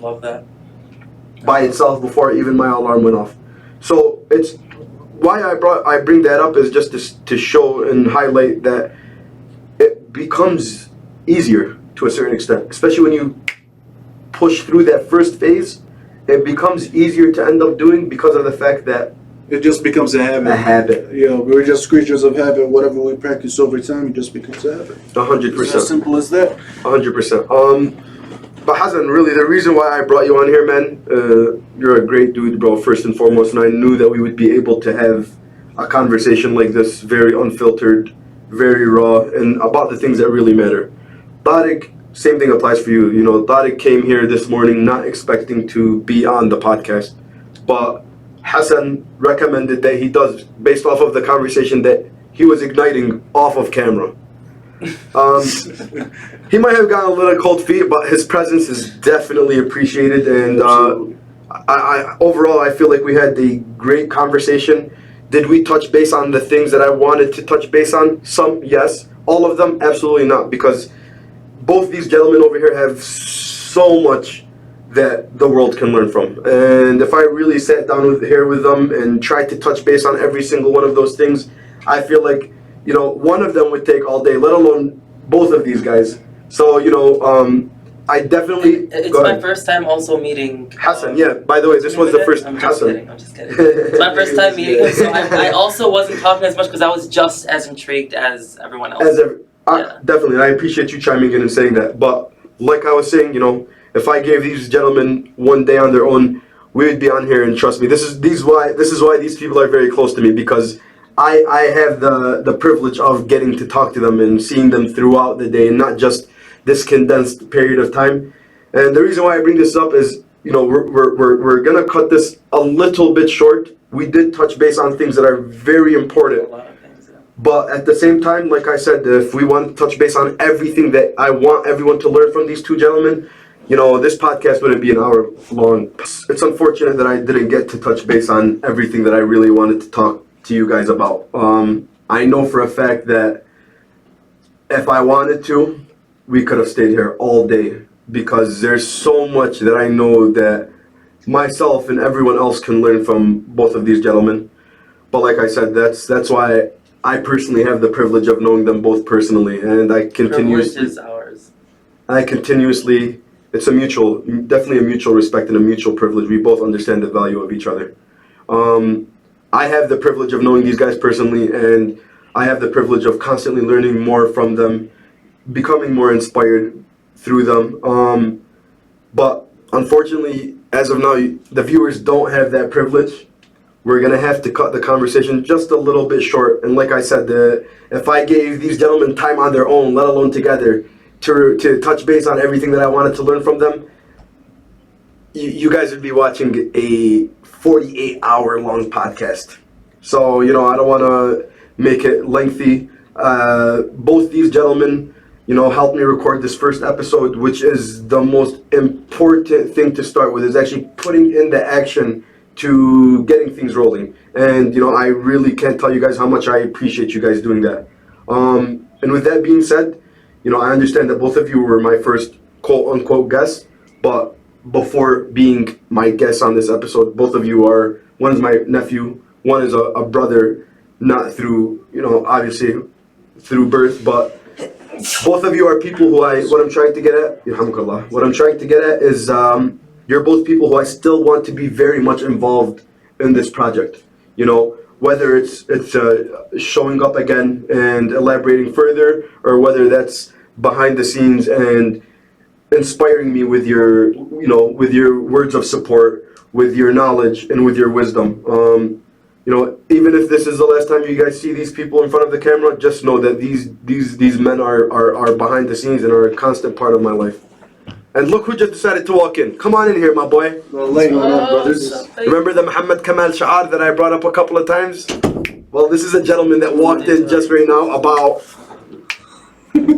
Love that. by itself before even my alarm went off. So it's why I bring that up is just to show and highlight that it becomes easier to a certain extent, especially when you push through that first phase. It becomes easier to end up doing because of the fact that It just becomes a habit. a habit. We're just creatures of habit. Whatever we practice over time, it just becomes a habit. 100%. It's as simple as that. 100%. But Hassan, really, the reason why I brought you on here, man, you're a great dude, bro, first and foremost, and I knew that we would be able to have a conversation like this, very unfiltered, very raw, and about the things that really matter. Tarik, same thing applies for you. Tarik came here this morning not expecting to be on the podcast, but Hassan recommended that he does based off of the conversation that he was igniting off of camera. He might have gotten a little cold feet, but his presence is definitely appreciated. And I overall, I feel like we had a great conversation. Did we touch base on the things that I wanted to touch base on? Some, yes. All of them, absolutely not, because both these gentlemen over here have so much that the world can learn from. And if I really sat down here with them and tried to touch base on every single one of those things, I feel like, you know, one of them would take all day, let alone both of these guys. So, you know, I definitely... It's my first time also meeting... Hassan, yeah. By the way, this was the first... I'm just kidding. It's my first time meeting him, so I also wasn't talking as much because I was just as intrigued as everyone else. Definitely, and I appreciate you chiming in and saying that. But like I was saying, you know, if I gave these gentlemen one day on their own, we would be on here, and trust me, this is why these people are very close to me, because I have the privilege of getting to talk to them and seeing them throughout the day, and not just this condensed period of time. And the reason why I bring this up is, you know, we're gonna cut this a little bit short. We did touch base on things that are very important. But at the same time, like I said, if we want to touch base on everything that I want everyone to learn from these two gentlemen, you know, this podcast wouldn't be an hour long. It's unfortunate that I didn't get to touch base on everything that I really wanted to talk to you guys about. I know for a fact that if I wanted to, we could have stayed here all day, because there's so much that I know that myself and everyone else can learn from both of these gentlemen. But like I said, that's why I personally have the privilege of knowing them both personally, and I continuously... Privilege is ours. It's definitely a mutual respect and a mutual privilege. We both understand the value of each other. I have the privilege of knowing these guys personally, and I have the privilege of constantly learning more from them, becoming more inspired through them. But unfortunately, as of now, the viewers don't have that privilege. We're going to have to cut the conversation just a little bit short. And like I said, if I gave these gentlemen time on their own, let alone together, to touch base on everything that I wanted to learn from them, you guys would be watching a 48-hour long podcast. So, you know, I don't want to make it lengthy. Both these gentlemen, you know, helped me record this first episode, which is the most important thing to start with, is actually putting in the action to getting things rolling. And, you know, I really can't tell you guys how much I appreciate you guys doing that. And with that being said, you know, I understand that both of you were my first quote-unquote guests, but before being my guests on this episode, both of you are, one is my nephew, one is a brother, not through, you know, obviously through birth, but both of you are people who what I'm trying to get at is you're both people who I still want to be very much involved in this project. You know, whether it's showing up again and elaborating further, or whether that's behind the scenes and inspiring me with your words of support, with your knowledge, and with your wisdom. You know, even if this is the last time you guys see these people in front of the camera, just know that these men are behind the scenes and are a constant part of my life. And look who just decided to walk in. Come on in here, my boy. Brothers. Remember the Muhammad Kamal Sha'ar that I brought up a couple of times? Well, this is a gentleman that walked in just right now about...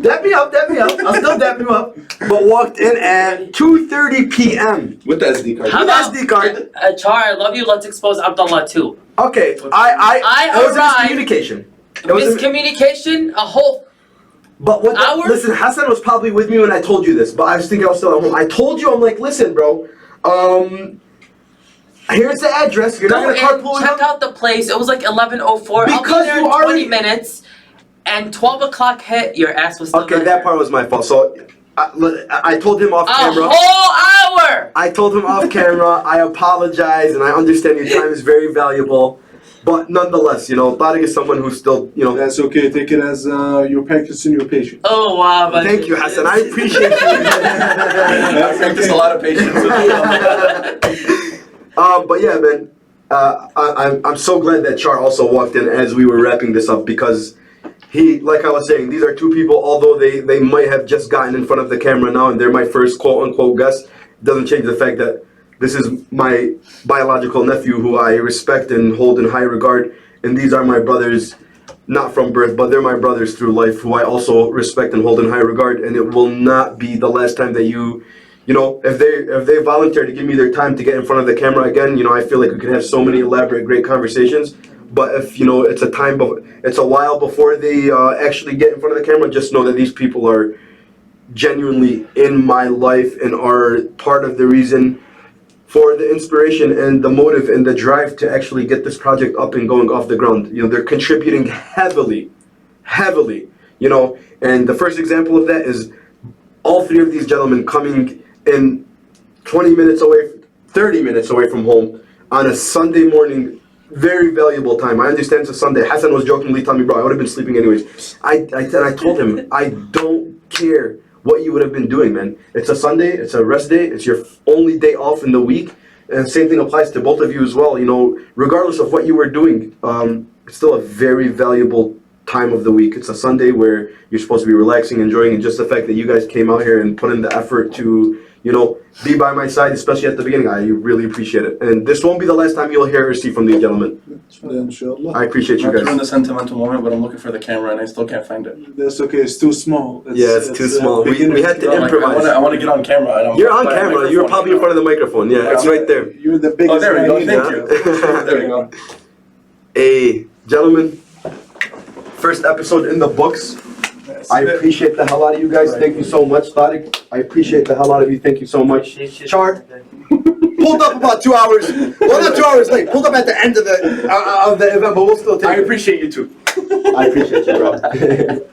Dap me up. I'll still dap you up. But walked in at 2:30 p.m. With the SD card. How about, SD card. Char, I love you. Let's expose Abdullah too. Okay, it was a miscommunication. Miscommunication? A whole... But listen, Hassan was probably with me when I told you this, but I was thinking I was still at home. I told you, I'm like, listen, bro, here's the address. You're not going to carpool. Check out the place. It was like 11:04. I'll be there in 20 minutes. And 12 o'clock hit, your ass was still okay, that part was my fault. So I told him off camera. A whole hour! I told him off camera. I apologize, and I understand your time is very valuable. But nonetheless, you know, Tarik is someone who's still, you know... That's okay. Take it as you're practicing your patience. Oh, wow. Thank you, Hassan. I appreciate you. I practice a lot of patience with you. But yeah, man, I'm so glad that Char also walked in as we were wrapping this up, because he, like I was saying, these are two people, although they might have just gotten in front of the camera now and they're my first quote-unquote guest, doesn't change the fact that this is my biological nephew who I respect and hold in high regard, and these are my brothers, not from birth, but they're my brothers through life, who I also respect and hold in high regard. And it will not be the last time that you know, if they volunteer to give me their time to get in front of the camera again, you know, I feel like we can have so many elaborate, great conversations. But if, you know, it's a while before they actually get in front of the camera, just know that these people are genuinely in my life and are part of the reason for the inspiration and the motive and the drive to actually get this project up and going off the ground. You know, they're contributing heavily, you know. And the first example of that is all three of these gentlemen coming in 20 minutes away, 30 minutes away from home on a Sunday morning. Very valuable time. I understand it's a Sunday. Hassan was jokingly telling me, bro, I would have been sleeping anyways. I told him, I don't care what you would have been doing, man. It's a Sunday, it's a rest day, it's your only day off in the week. And same thing applies to both of you as well. You know, regardless of what you were doing, it's still a very valuable time of the week. It's a Sunday where you're supposed to be relaxing, enjoying, and just the fact that you guys came out here and put in the effort to, you know, be by my side, especially at the beginning, I really appreciate it. And this won't be the last time you'll hear or see from these gentlemen. I appreciate you I'm guys. doing the sentimental moment, but I'm looking for the camera and I still can't find it. That's okay. It's too small. It's too small. We had to improvise. I want to get on camera. And You're on camera. You're probably in front of the microphone. Yeah, it's right there. You're the biggest. Oh, there we go. guy Thank you. There we go. Hey, gentlemen, first episode in the books. I appreciate the hell out of you guys. Thank you so much, Tarik. I appreciate the hell out of you. Thank you so much. Char, pulled up about 2 hours. Well, not 2 hours late. Pulled up at the end of the event, but we'll still take it. I appreciate you too. I appreciate you, bro.